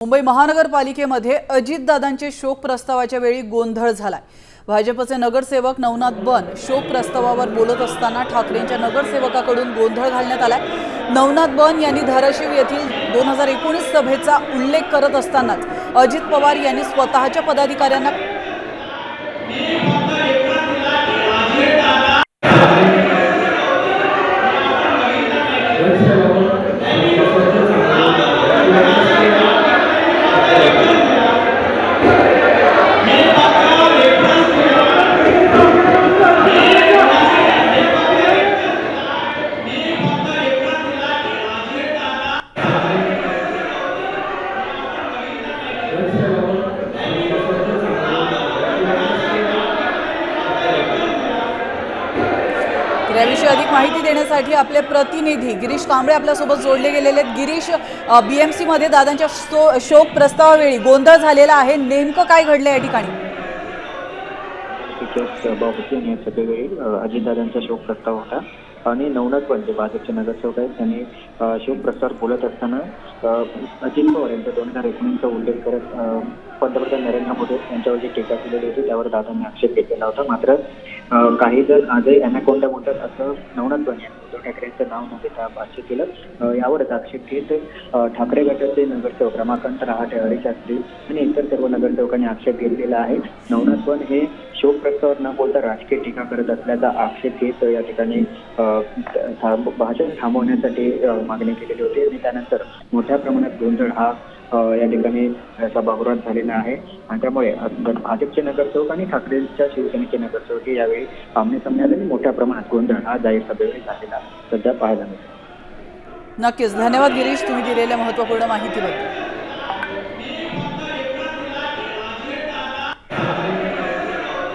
मुंबई महानगरपालिकेमध्ये अजितदादांचे शोक प्रस्तावाच्या वेळी गोंधळ झालाय। भाजपचे नगरसेवक नवनाथ बन शोक प्रस्तावावर बोलत असताना ठाकरेंच्या नगरसेवकाकडून गोंधळ घालण्यात आलाय। नवनाथ बन यांनी धाराशिव येथील 2019 सभेचा उल्लेख करत असतानाच अजित पवार यांनी स्वतःच्या पदाधिकाऱ्यांना याविषयी अधिक माहिती देण्यासाठी आपले प्रतिनिधी गिरीश कांबळे आपल्यासोबत जोडले गेलेले आहेत। गिरीश, बीएमसी मध्ये दादांच्या शोक प्रस्तावावेळी गोंधळ झालेला आहे, नेमकं काय घडलं या ठिकाणी? सभेवेळी अजितदादांचा शोक प्रस्ताव होता आणि नवनाथ बन जे भाजपचे नगरसेवक आहेत त्यांनी शोक प्रस्ताव बोलत असताना अजित पवार यांचा 2019चा उल्लेख करत पंतप्रधान नरेंद्र मोदी यांच्यावर जी टीका केलेली होती त्यावर दादांनी आक्षेप घेतलेला होता। मात्र काही जण आजही अॅनाकोंडा बोलतात असं नवनाथ बन यांनी उद्धव ठाकरेंचं नाव न देता भाष्य केलं। यावरच आक्षेप घेत ठाकरे गटाचे नगरसेवक रमाकांत रहाटे, हरिशास्त्री आणि इतर सर्व नगरसेवकांनी आक्षेप घेतलेला आहे। नवनाथ बन हे शोक प्रस्तावावर न बोलता राजकीय टीका करत असल्याचा आक्षेप घेत या ठिकाणी भाषण थांबवण्यासाठी मागणी केलेली होती आणि त्यानंतर मोठ्या प्रमाणात गोंधळ हा या ठिकाणी सभागृहात झालेला आहे आणि त्यामुळे भाजपचे नगरसेवक आणि ठाकरेंच्या शिवसेनेचे नगरसेवक यावेळी आमने सामने आले आणि मोठ्या प्रमाणात गोंधळ हा जाहीर सभेवेळी झालेला सध्या पाहायला मिळतो। नक्कीच, धन्यवाद गिरीश, तुम्ही दिलेल्या महत्त्वपूर्ण माहितीबद्दल।